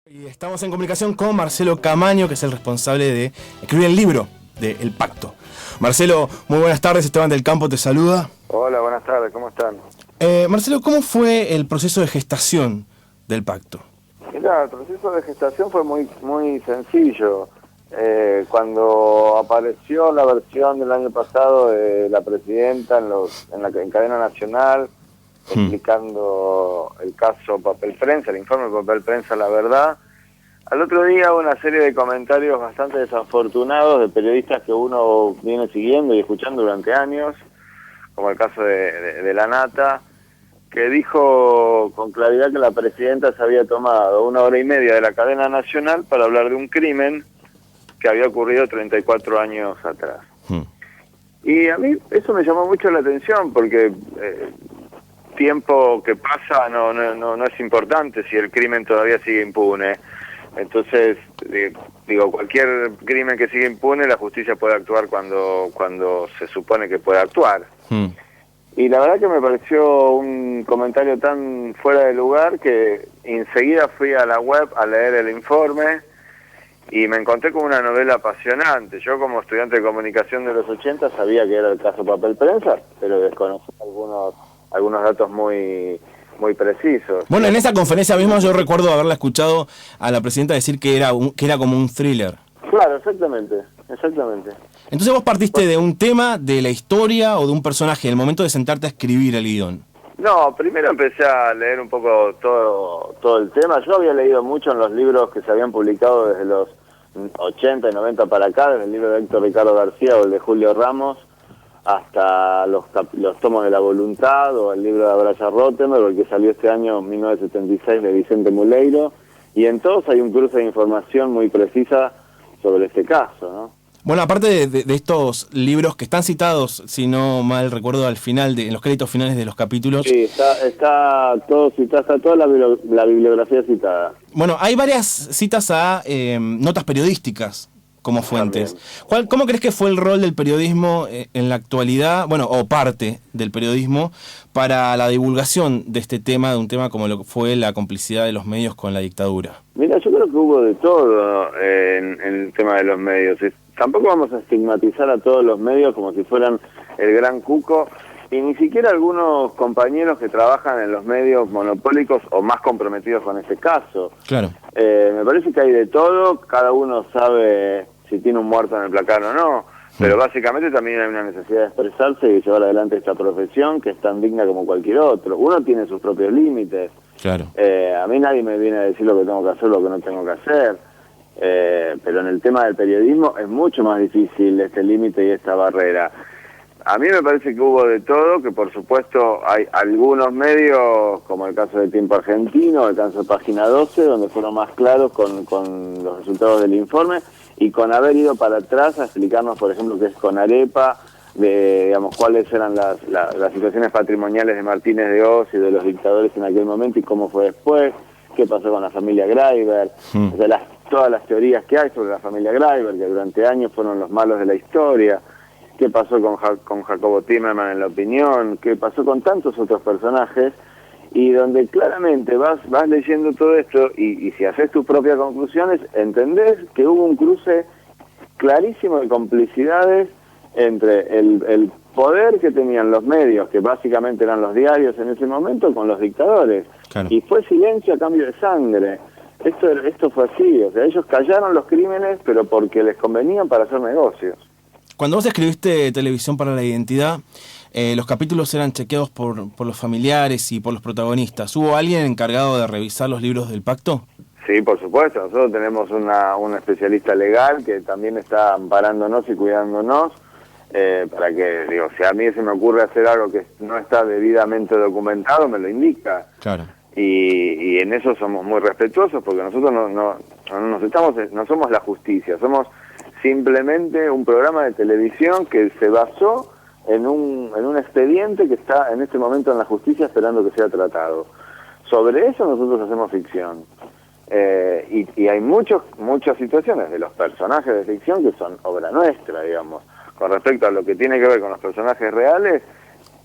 Y estamos en comunicación con Marcelo Camaño, que es el responsable de escribir el libro de El Pacto. Marcelo, muy buenas tardes, Esteban del Campo te saluda. Hola, buenas tardes, ¿cómo están? Marcelo, ¿cómo fue el proceso de gestación del Pacto? Mirá, el proceso de gestación fue muy sencillo. Cuando apareció la versión del año pasado de la presidenta en cadena nacional, explicando el caso Papel Prensa, el informe Papel Prensa, la verdad, al otro día hubo una serie de comentarios bastante desafortunados de periodistas que uno viene siguiendo y escuchando durante años, como el caso de La Nata, que dijo con claridad que la presidenta se había tomado 1 hora y media de la cadena nacional para hablar de un crimen que había ocurrido 34 años atrás. Y a mí eso me llamó mucho la atención porque tiempo que pasa no es importante si el crimen todavía sigue impune. Entonces, digo, cualquier crimen que siga impune, la justicia puede actuar cuando se supone que puede actuar. Y la verdad que me pareció un comentario tan fuera de lugar que enseguida fui a la web a leer el informe y me encontré con una novela apasionante. Yo, como estudiante de comunicación de los 80, sabía que era el caso Papel Prensa, pero desconocía algunos datos muy precisos. Bueno, en esa conferencia misma yo recuerdo haberla escuchado a la presidenta decir que era como un thriller. Claro, exactamente. Entonces vos partiste de un tema, de la historia o de un personaje, en el momento de sentarte a escribir el guión. No, primero empecé a leer un poco todo el tema. Yo había leído mucho en los libros que se habían publicado desde los 80 y 90 para acá, desde el libro de Héctor Ricardo García o el de Julio Ramos, hasta los tomos de la voluntad o el libro de Abraham Rottenberg, el que salió este año, 1976, de Vicente Muleiro, y en todos hay un cruce de información muy precisa sobre este caso, ¿no? Bueno, aparte de estos libros que están citados, si no mal recuerdo, al final, en los créditos finales de los capítulos. Sí, está todo citado, está toda la bibliografía citada. Bueno, hay varias citas a notas periodísticas como fuentes. ¿Cómo crees que fue el rol del periodismo en la actualidad, bueno, o parte del periodismo, para la divulgación de este tema, de un tema como lo que fue la complicidad de los medios con la dictadura? Mira, yo creo que hubo de todo en el tema de los medios. Tampoco vamos a estigmatizar a todos los medios como si fueran el gran cuco, y ni siquiera algunos compañeros que trabajan en los medios monopólicos o más comprometidos con este caso. Claro. Me parece que hay de todo, cada uno sabe si tiene un muerto en el placar o no, pero básicamente también hay una necesidad de expresarse y de llevar adelante esta profesión que es tan digna como cualquier otro. Uno tiene sus propios límites. Claro. A mí nadie me viene a decir lo que tengo que hacer, lo que no tengo que hacer. Pero en el tema del periodismo es mucho más difícil este límite y esta barrera. A mí me parece que hubo de todo, que por supuesto hay algunos medios, como el caso de Tiempo Argentino, el caso de Página 12, donde fueron más claros con los resultados del informe y con haber ido para atrás a explicarnos, por ejemplo, qué es Conarepa, digamos, cuáles eran las situaciones patrimoniales de Martínez de Oz y de los dictadores en aquel momento y cómo fue después, qué pasó con la familia Greiber, o sea, todas las teorías que hay sobre la familia Greiber, que durante años fueron los malos de la historia, qué pasó con Jacobo Timerman en La Opinión, qué pasó con tantos otros personajes, y donde claramente vas leyendo todo esto y si haces tus propias conclusiones, entendés que hubo un cruce clarísimo de complicidades entre el poder que tenían los medios, que básicamente eran los diarios en ese momento, con los dictadores. Claro. Y fue silencio a cambio de sangre. Esto fue así, o sea, ellos callaron los crímenes, pero porque les convenían para hacer negocios. Cuando vos escribiste Televisión para la Identidad, los capítulos eran chequeados por los familiares y por los protagonistas. ¿Hubo alguien encargado de revisar los libros del pacto? Sí, por supuesto. Nosotros tenemos una especialista legal que también está amparándonos y cuidándonos para que, digo, si a mí se me ocurre hacer algo que no está debidamente documentado, me lo indica. Claro. Y en eso somos muy respetuosos porque nosotros no somos la justicia, somos simplemente un programa de televisión que se basó en un expediente que está en este momento en la justicia esperando que sea tratado. Sobre eso nosotros hacemos ficción. Y hay muchas situaciones de los personajes de ficción que son obra nuestra, digamos. Con respecto a lo que tiene que ver con los personajes reales,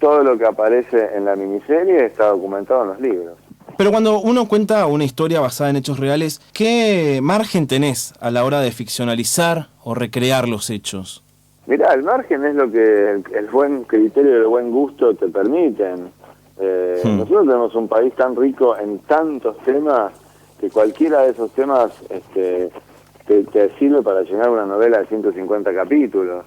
todo lo que aparece en la miniserie está documentado en los libros. Pero cuando uno cuenta una historia basada en hechos reales, ¿qué margen tenés a la hora de ficcionalizar o recrear los hechos? Mirá, el margen es lo que el buen criterio y el buen gusto te permiten. Nosotros tenemos un país tan rico en tantos temas que cualquiera de esos temas te sirve para llenar una novela de 150 capítulos.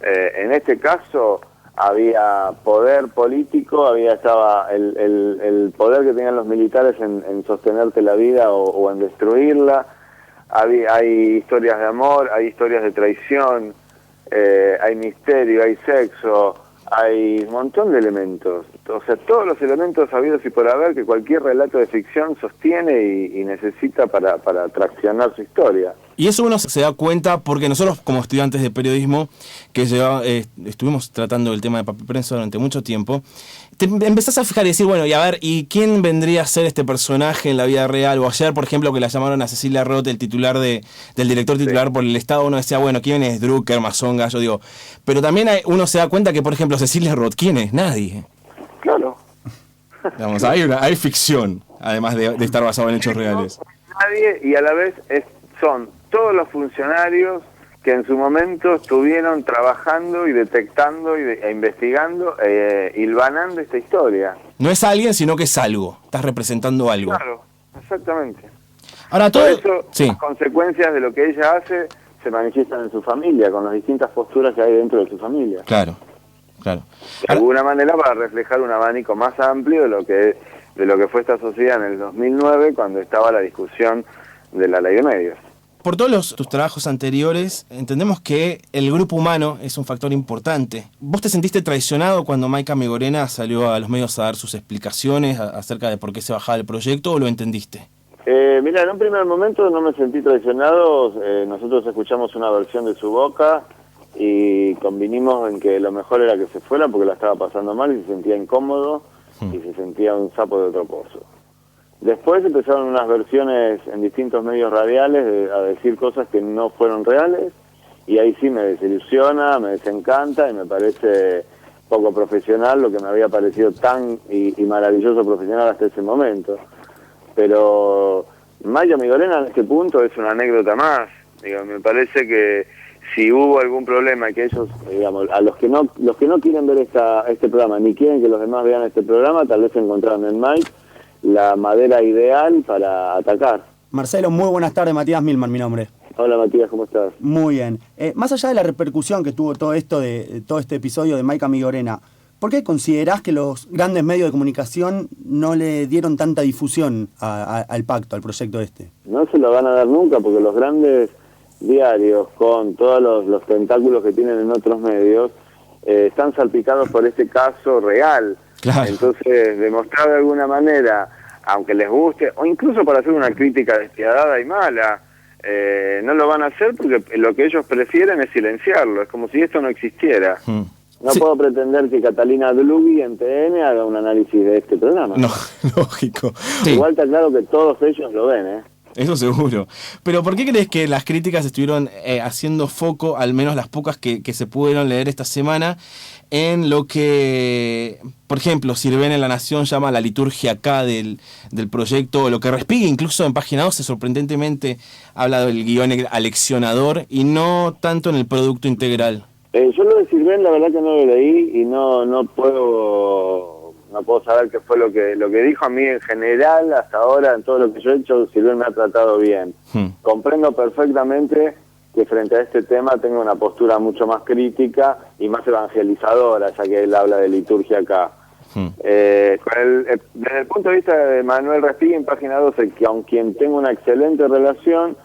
En este caso había poder político, estaba el poder que tenían los militares en sostenerte la vida o en destruirla. Hay historias de amor, hay historias de traición, hay misterio, hay sexo, hay un montón de elementos. O sea, todos los elementos habidos y por haber que cualquier relato de ficción sostiene y necesita para traccionar su historia. Y eso uno se da cuenta porque nosotros como estudiantes de periodismo, que estuvimos tratando el tema de papel prensa durante mucho tiempo, te empezás a fijar y decir, bueno, y a ver, ¿y quién vendría a ser este personaje en la vida real? O ayer, por ejemplo, que la llamaron a Cecilia Roth, el titular del director titular por el Estado, uno decía, bueno, ¿quién es Drucker, Mazonga? Yo digo, pero también uno se da cuenta que, por ejemplo, Cecilia Roth, ¿quién es? Nadie. Claro. Digamos, hay ficción, además de estar basado en hechos reales. Nadie, y a la vez son todos los funcionarios que en su momento estuvieron trabajando y detectando e investigando, hilvanando esta historia. No es alguien, sino que es algo. Estás representando algo. Claro, exactamente. Ahora, Por eso, sí, las consecuencias de lo que ella hace se manifiestan en su familia, con las distintas posturas que hay dentro de su familia. Claro, claro. De alguna manera para reflejar un abanico más amplio de lo que fue esta sociedad en el 2009, cuando estaba la discusión de la ley de medios. Por todos tus trabajos anteriores, entendemos que el grupo humano es un factor importante. ¿Vos te sentiste traicionado cuando Mayca Migorena salió a los medios a dar sus explicaciones acerca de por qué se bajaba el proyecto, o lo entendiste? Mira, en un primer momento no me sentí traicionado. Nosotros escuchamos una versión de su boca y convinimos en que lo mejor era que se fuera porque la estaba pasando mal y se sentía incómodo y se sentía un sapo de otro pozo. Después empezaron unas versiones en distintos medios radiales a decir cosas que no fueron reales, y ahí sí me desilusiona, me desencanta y me parece poco profesional lo que me había parecido tan y maravilloso profesional hasta ese momento. Pero Mayca Migorena en este punto es una anécdota más. Digo, me parece que si hubo algún problema que ellos, digamos, a los que no quieren ver este programa ni quieren que los demás vean este programa, tal vez encontraron en Mike la madera ideal para atacar. Marcelo, muy buenas tardes. Matías Milman, mi nombre. Hola Matías, ¿cómo estás? Muy bien. Más allá de la repercusión que tuvo todo este episodio de Mayca Migorena, ¿por qué considerás que los grandes medios de comunicación no le dieron tanta difusión al pacto, al proyecto este? No se lo van a dar nunca, porque los grandes diarios, con todos los tentáculos que tienen en otros medios, están salpicados por este caso real. Claro. Entonces, demostrar de alguna manera, aunque les guste, o incluso para hacer una crítica despiadada y mala, no lo van a hacer porque lo que ellos prefieren es silenciarlo. Es como si esto no existiera. No puedo pretender que Catalina Dlugi en TN haga un análisis de este programa. No, lógico. Igual está claro que todos ellos lo ven, ¿eh? Eso seguro. Pero ¿por qué crees que las críticas estuvieron haciendo foco, al menos las pocas que se pudieron leer esta semana, en lo que, por ejemplo, Sirven en La Nación llama la liturgia acá del proyecto, o lo que Respighi incluso en Página 12 sorprendentemente habla del guión aleccionador y no tanto en el producto integral? Yo lo de Sirven la verdad que no lo leí y no puedo saber qué fue lo que dijo. A mí en general, hasta ahora, en todo lo que yo he hecho, Sirven me ha tratado bien. Comprendo perfectamente que frente a este tema tenga una postura mucho más crítica y más evangelizadora, ya que él habla de liturgia acá. Desde el punto de vista de Manuel Respighi en Página 12, que con quien tengo una excelente relación,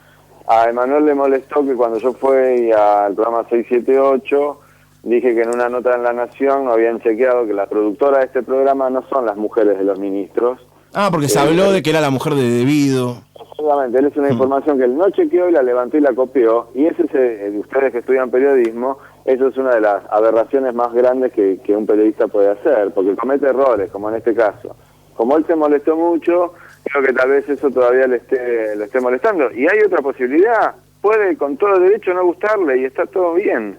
a Emanuel le molestó que cuando yo fui al programa 678 dije que en una nota en La Nación habían chequeado que la productora de este programa no son las mujeres de los ministros. Ah, porque se habló de que era la mujer de Debido. Absolutamente, él es una información que él no chequeó y la levantó y la copió, y ustedes que estudian periodismo, eso es una de las aberraciones más grandes que un periodista puede hacer, porque comete errores, como en este caso. Como él se molestó mucho, creo que tal vez eso todavía le esté molestando. Y hay otra posibilidad, puede con todo derecho no gustarle y está todo bien.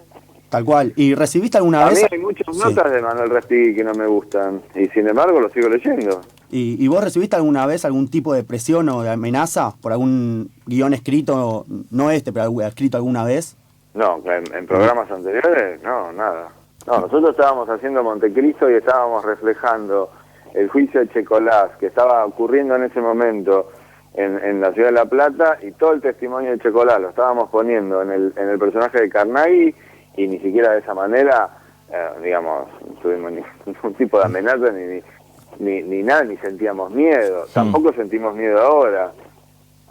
Tal cual. ¿Y recibiste alguna vez? A mí hay muchas notas de Manuel Respighi que no me gustan, y sin embargo lo sigo leyendo. ¿Y vos recibiste alguna vez algún tipo de presión o de amenaza por algún guión escrito, no pero escrito alguna vez? No, en programas anteriores, no, nada. No, nosotros estábamos haciendo Montecristo y estábamos reflejando el juicio de Checolás que estaba ocurriendo en ese momento en la ciudad de La Plata, y todo el testimonio de Checolás lo estábamos poniendo en el personaje de Carnaghi, y ni siquiera de esa manera, digamos, no tuvimos ningún tipo de amenaza ni nada, ni sentíamos miedo. Tampoco sentimos miedo ahora.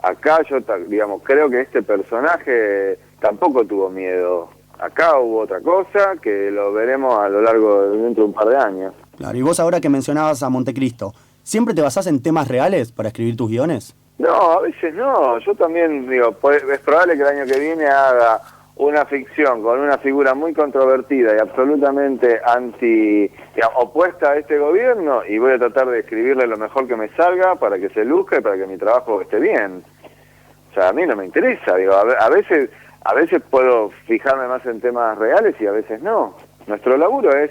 Acá yo, digamos, creo que este personaje tampoco tuvo miedo. Acá hubo otra cosa que lo veremos a lo largo dentro de un par de años. Claro, y vos ahora que mencionabas a Montecristo, ¿siempre te basás en temas reales para escribir tus guiones? No, a veces no. Yo también digo, es probable que el año que viene haga una ficción con una figura muy controvertida y absolutamente opuesta a este gobierno, y voy a tratar de escribirle lo mejor que me salga para que se luzca y para que mi trabajo esté bien. O sea, a mí no me interesa, digo, a veces puedo fijarme más en temas reales y a veces no. Nuestro laburo es,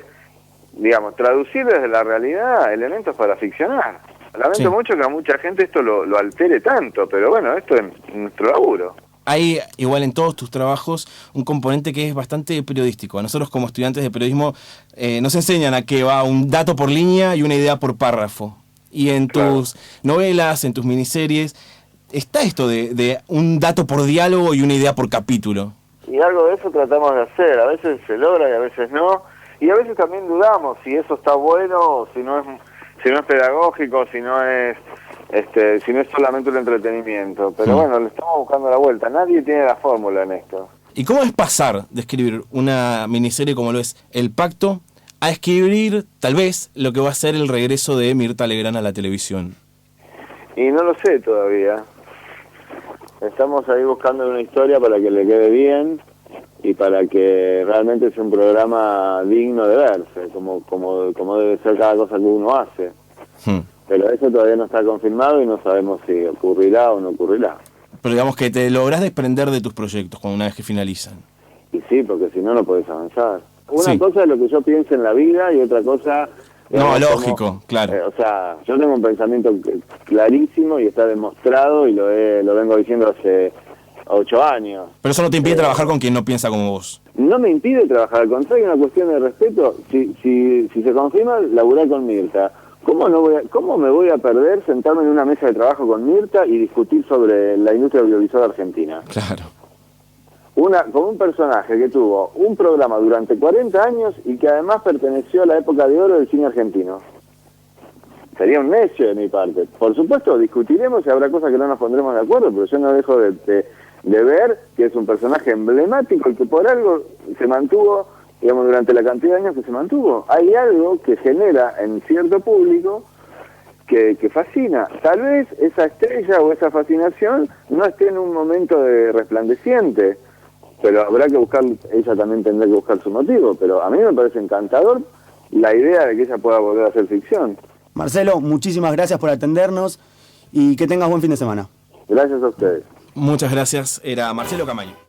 digamos, traducir desde la realidad elementos para ficcionar. Lamento mucho que a mucha gente esto lo altere tanto, pero bueno, esto es nuestro laburo. Hay, igual en todos tus trabajos, un componente que es bastante periodístico. A nosotros como estudiantes de periodismo nos enseñan a que va un dato por línea y una idea por párrafo. Y en tus novelas, en tus miniseries, está esto de un dato por diálogo y una idea por capítulo. Y algo de eso tratamos de hacer. A veces se logra y a veces no. Y a veces también dudamos si eso está bueno o si no es pedagógico, si no es solamente un entretenimiento. Pero bueno, le estamos buscando la vuelta. Nadie tiene la fórmula en esto. ¿Y cómo es pasar de escribir una miniserie como lo es El Pacto a escribir, tal vez, lo que va a ser el regreso de Mirta Legrand a la televisión? Y no lo sé todavía. Estamos ahí buscando una historia para que le quede bien y para que realmente sea un programa digno de verse, como debe ser cada cosa que uno hace. Pero eso todavía no está confirmado y no sabemos si ocurrirá o no ocurrirá. Pero digamos que te lográs desprender de tus proyectos una vez que finalizan. Y sí, porque si no, no podés avanzar. Una cosa es lo que yo pienso en la vida y otra cosa... No, lógico, claro. O sea, yo tengo un pensamiento clarísimo y está demostrado y lo vengo diciendo hace 8 años. Pero eso no te impide trabajar con quien no piensa como vos. No me impide trabajar, al contrario, es una cuestión de respeto. Si se confirma, laburar con Mirta. ¿Cómo me voy a perder sentarme en una mesa de trabajo con Mirta y discutir sobre la industria audiovisual argentina? Claro. Con un personaje que tuvo un programa durante 40 años y que además perteneció a la época de oro del cine argentino. Sería un necio de mi parte. Por supuesto, discutiremos y habrá cosas que no nos pondremos de acuerdo, pero yo no dejo de ver que es un personaje emblemático y que por algo se mantuvo, digamos, durante la cantidad de años que se mantuvo. Hay algo que genera en cierto público que fascina. Tal vez esa estrella o esa fascinación no esté en un momento de resplandeciente, pero habrá que buscar, ella también tendrá que buscar su motivo, pero a mí me parece encantador la idea de que ella pueda volver a hacer ficción. Marcelo, muchísimas gracias por atendernos y que tengas buen fin de semana. Gracias a ustedes. Muchas gracias. Era Marcelo Camaño.